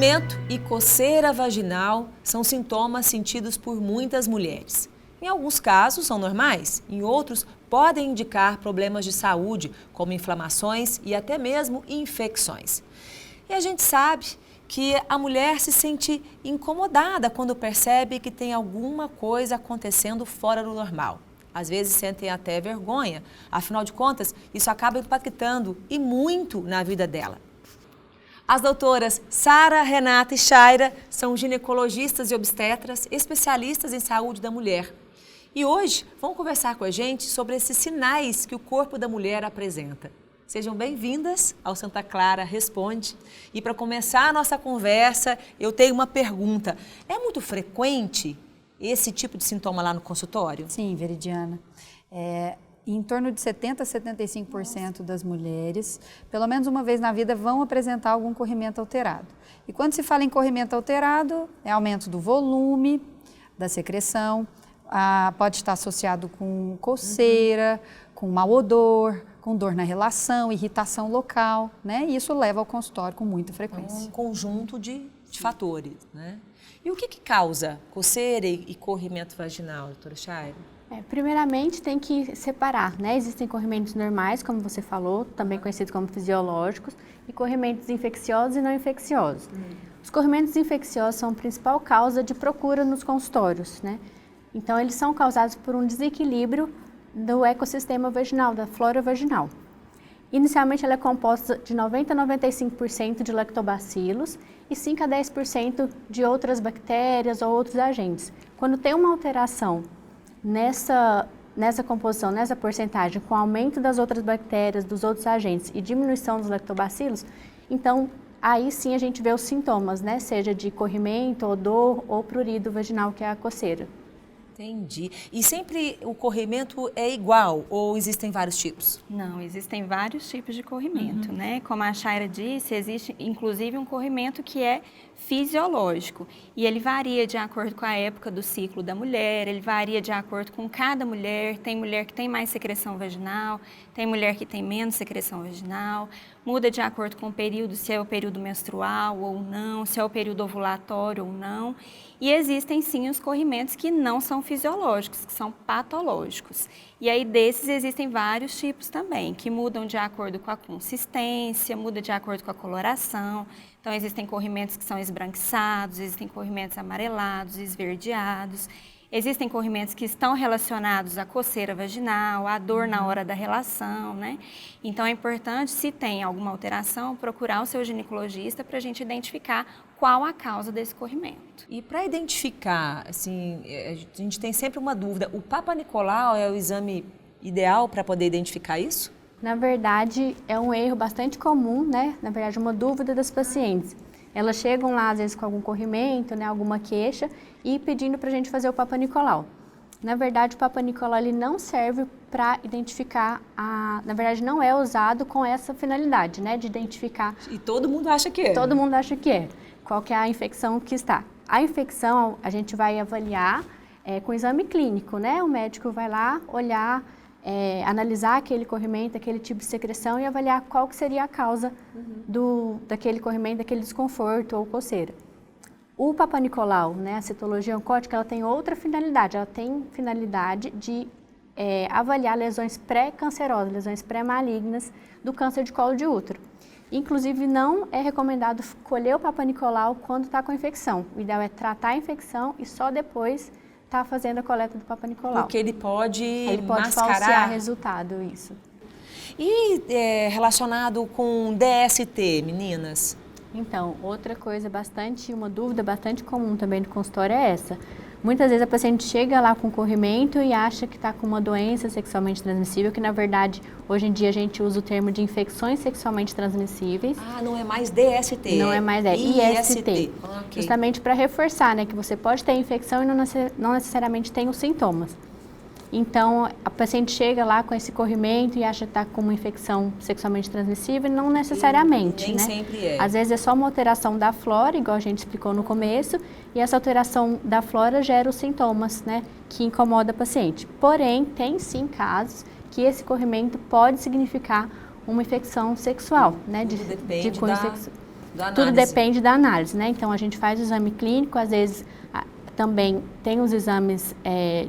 Corrimento e coceira vaginal são sintomas sentidos por muitas mulheres. Em alguns casos são normais, em outros podem indicar problemas de saúde, como inflamações e até mesmo infecções. E a gente sabe que a mulher se sente incomodada quando percebe que tem alguma coisa acontecendo fora do normal. Às vezes sentem até vergonha, afinal de contas, isso acaba impactando e muito na vida dela. As doutoras Sara, Renata e Shaira são ginecologistas e obstetras, especialistas em saúde da mulher. E hoje vão conversar com a gente sobre esses sinais que o corpo da mulher apresenta. Sejam bem-vindas ao Santa Clara Responde. E para começar a nossa conversa, eu tenho uma pergunta. É muito frequente esse tipo de sintoma lá no consultório? Sim, Veridiana. Em torno de 70% a 75% das mulheres, pelo menos uma vez na vida, vão apresentar algum corrimento alterado. E quando se fala em corrimento alterado, é aumento do volume, da secreção, pode estar associado com coceira, com mau odor, com dor na relação, irritação local, né? E isso leva ao consultório com muita frequência. Um conjunto de fatores, né? E o que causa coceira e corrimento vaginal, doutora Shaira? Primeiramente, tem que separar, né? Existem corrimentos normais, como você falou, também conhecidos como fisiológicos, e corrimentos infecciosos e não infecciosos. Os corrimentos infecciosos são a principal causa de procura nos consultórios, né? Então, eles são causados por um desequilíbrio do ecossistema vaginal, da flora vaginal. Inicialmente, ela é composta de 90% a 95% de lactobacilos e 5% a 10% de outras bactérias ou outros agentes. Quando tem uma alteração nessa composição, nessa porcentagem, com aumento das outras bactérias, dos outros agentes e diminuição dos lactobacilos, então aí sim a gente vê os sintomas, né? Seja de corrimento, odor ou prurido vaginal, que é a coceira. Entendi. E sempre o corrimento é igual ou existem vários tipos? Não, existem vários tipos de corrimento, né? Como a Shaira disse, existe inclusive um corrimento que é fisiológico e ele varia de acordo com a época do ciclo da mulher, ele varia de acordo com cada mulher. Tem mulher que tem mais secreção vaginal, tem mulher que tem menos secreção vaginal, muda de acordo com o período, se é o período menstrual ou não, se é o período ovulatório ou não. E existem sim os corrimentos que não são fisiológicos, que são patológicos. E aí desses existem vários tipos também, que mudam de acordo com a consistência, muda de acordo com a coloração. Então existem corrimentos que são esbranquiçados, existem corrimentos amarelados, esverdeados. Existem corrimentos que estão relacionados à coceira vaginal, à dor na hora da relação, né? Então é importante, se tem alguma alteração, procurar o seu ginecologista para a gente identificar qual a causa desse corrimento. E para identificar, assim, a gente tem sempre uma dúvida, o Papa Nicolau é o exame ideal para poder identificar isso? Na verdade, é um erro bastante comum, né? Na verdade, uma dúvida das pacientes. Elas chegam lá, às vezes, com algum corrimento, né, alguma queixa, e pedindo para a gente fazer o Papa Nicolau. Na verdade, o Papa Nicolau ele não serve para identificar, na verdade, não é usado com essa finalidade, né, de identificar. E todo mundo acha que é. Todo mundo acha que é. Qual que é a infecção que está. A infecção, a gente vai avaliar com exame clínico, né? O médico vai lá olhar, analisar aquele corrimento, aquele tipo de secreção e avaliar qual que seria a causa daquele corrimento, daquele desconforto ou coceira. O Papa Nicolau, né, a citologia oncótica, ela tem outra finalidade. Ela tem finalidade de avaliar lesões pré-cancerosas, lesões pré-malignas do câncer de colo de útero. Inclusive, não é recomendado colher o Papa Nicolau quando está com infecção. O ideal é tratar a infecção e só depois está fazendo a coleta do Papa Nicolau. Porque ele pode falsear mascarar resultado, isso. E relacionado com DST, meninas? Então, uma dúvida bastante comum também no consultório é essa. Muitas vezes a paciente chega lá com corrimento e acha que está com uma doença sexualmente transmissível, que na verdade, hoje em dia a gente usa o termo de infecções sexualmente transmissíveis. Não é mais DST. Não é mais IST. Okay. Justamente para reforçar, né, que você pode ter infecção e não necessariamente tem os sintomas. Então, a paciente chega lá com esse corrimento e acha que está com uma infecção sexualmente transmissível, não necessariamente, nem né? sempre é. Às vezes é só uma alteração da flora, igual a gente explicou no começo, e essa alteração da flora gera os sintomas, né, que incomoda a paciente. Porém, tem sim casos que esse corrimento pode significar uma infecção sexual, né, de cunho sexual. Tudo depende da análise, né? Então, a gente faz o exame clínico, às vezes também tem os exames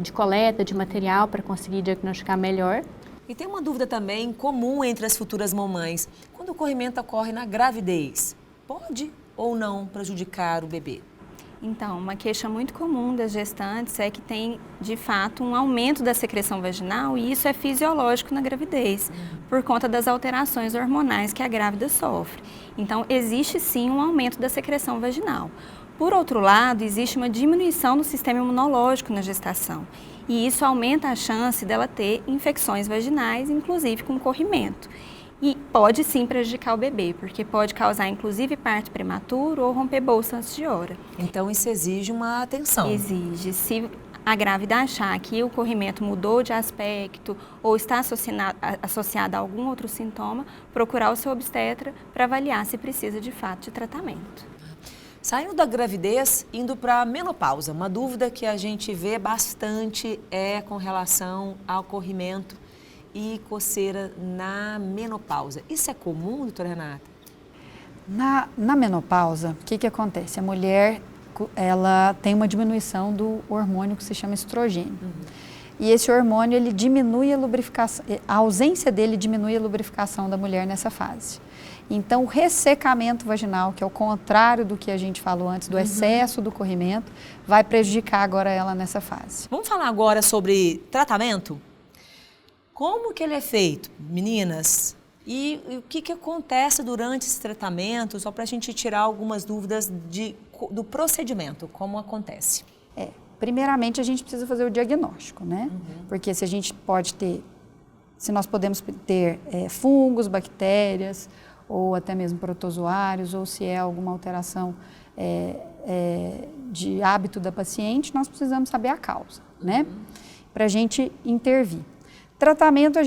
de coleta de material para conseguir diagnosticar melhor. E tem uma dúvida também comum entre as futuras mamães. Quando o corrimento ocorre na gravidez, pode ou não prejudicar o bebê? Então, uma queixa muito comum das gestantes é que tem, de fato, um aumento da secreção vaginal e isso é fisiológico na gravidez, por conta das alterações hormonais que a grávida sofre. Então, existe sim um aumento da secreção vaginal. Por outro lado, existe uma diminuição do sistema imunológico na gestação e isso aumenta a chance dela ter infecções vaginais, inclusive com corrimento. E pode sim prejudicar o bebê, porque pode causar inclusive parto prematuro ou romper bolsa antes de hora. Então isso exige uma atenção. Exige. Se a grávida achar que o corrimento mudou de aspecto ou está associado a algum outro sintoma, procurar o seu obstetra para avaliar se precisa de fato de tratamento. Saindo da gravidez, indo para a menopausa, uma dúvida que a gente vê bastante é com relação ao corrimento e coceira na menopausa. Isso é comum, doutora Renata? Na menopausa, o que acontece? A mulher ela tem uma diminuição do hormônio que se chama estrogênio. E esse hormônio ele diminui a lubrificação, a ausência dele diminui a lubrificação da mulher nessa fase. Então, o ressecamento vaginal, que é o contrário do que a gente falou antes, do excesso do corrimento, vai prejudicar agora ela nessa fase. Vamos falar agora sobre tratamento? Como que ele é feito, meninas? E o que acontece durante esse tratamento, só para a gente tirar algumas dúvidas do procedimento, como acontece? Primeiramente, a gente precisa fazer o diagnóstico, né? Porque se nós podemos ter fungos, bactérias, ou até mesmo protozoários, ou se é alguma alteração de hábito da paciente, nós precisamos saber a causa, né? Para a gente intervir. Tratamento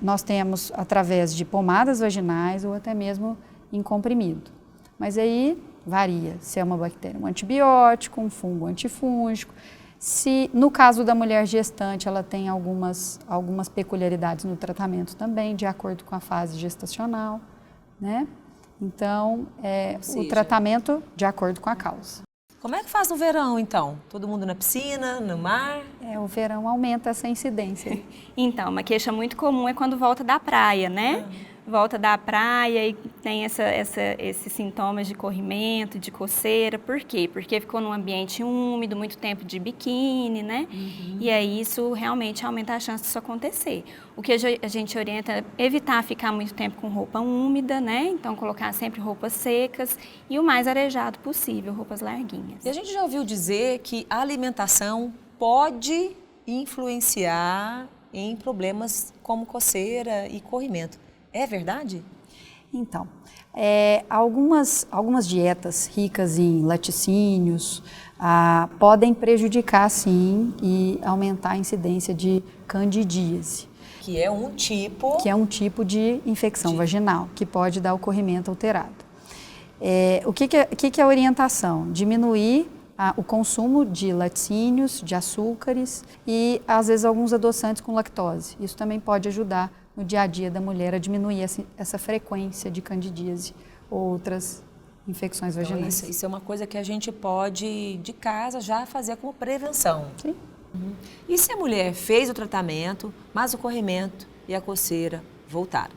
nós temos através de pomadas vaginais ou até mesmo em comprimido. Mas aí varia se é uma bactéria, um antibiótico, um fungo antifúngico. Se no caso da mulher gestante ela tem algumas peculiaridades no tratamento também, de acordo com a fase gestacional, né? Então, o tratamento de acordo com a causa. Como é que faz no verão, então? Todo mundo na piscina, no mar? O verão aumenta essa incidência. Então, uma queixa muito comum é quando volta da praia, né? Volta da praia e tem esses sintomas de corrimento, de coceira. Por quê? Porque ficou num ambiente úmido, muito tempo de biquíni, né? E aí isso realmente aumenta a chance disso acontecer. O que a gente orienta é evitar ficar muito tempo com roupa úmida, né? Então, colocar sempre roupas secas e o mais arejado possível, roupas larguinhas. E a gente já ouviu dizer que a alimentação pode influenciar em problemas como coceira e corrimento. É verdade? Então, algumas dietas ricas em laticínios podem prejudicar, sim, e aumentar a incidência de candidíase. Que é um tipo... Que é um tipo de infecção vaginal, que pode dar o corrimento alterado. O que é a orientação? Diminuir o consumo de laticínios, de açúcares e, às vezes, alguns adoçantes com lactose. Isso também pode ajudar no dia a dia da mulher a diminuir essa frequência de candidíase ou outras infecções vaginais. Então, isso é uma coisa que a gente pode, de casa, já fazer como prevenção. Sim. E se a mulher fez o tratamento, mas o corrimento e a coceira voltaram?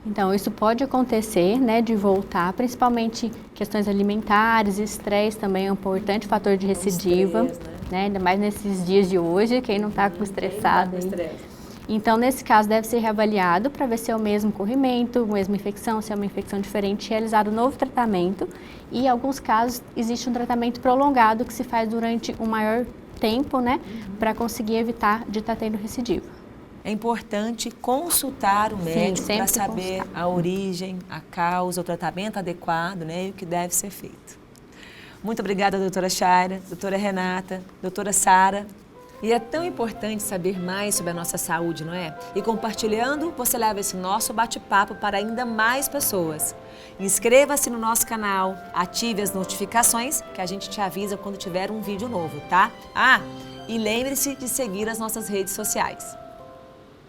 Então, isso pode acontecer, né, de voltar, principalmente questões alimentares, estresse também é um importante fator de recidiva, né, ainda mais nesses dias de hoje, quem não está com estressado. Então, nesse caso, deve ser reavaliado para ver se é o mesmo corrimento, a mesma infecção, se é uma infecção diferente, realizado um novo tratamento. E, em alguns casos, existe um tratamento prolongado que se faz durante um maior tempo, né, para conseguir evitar de estar tendo recidiva. É importante consultar o médico para saber a origem, a causa, o tratamento adequado, né, e o que deve ser feito. Muito obrigada, doutora Shaira, doutora Renata, doutora Sara. E é tão importante saber mais sobre a nossa saúde, não é? E compartilhando, você leva esse nosso bate-papo para ainda mais pessoas. Inscreva-se no nosso canal, ative as notificações, que a gente te avisa quando tiver um vídeo novo, tá? E lembre-se de seguir as nossas redes sociais.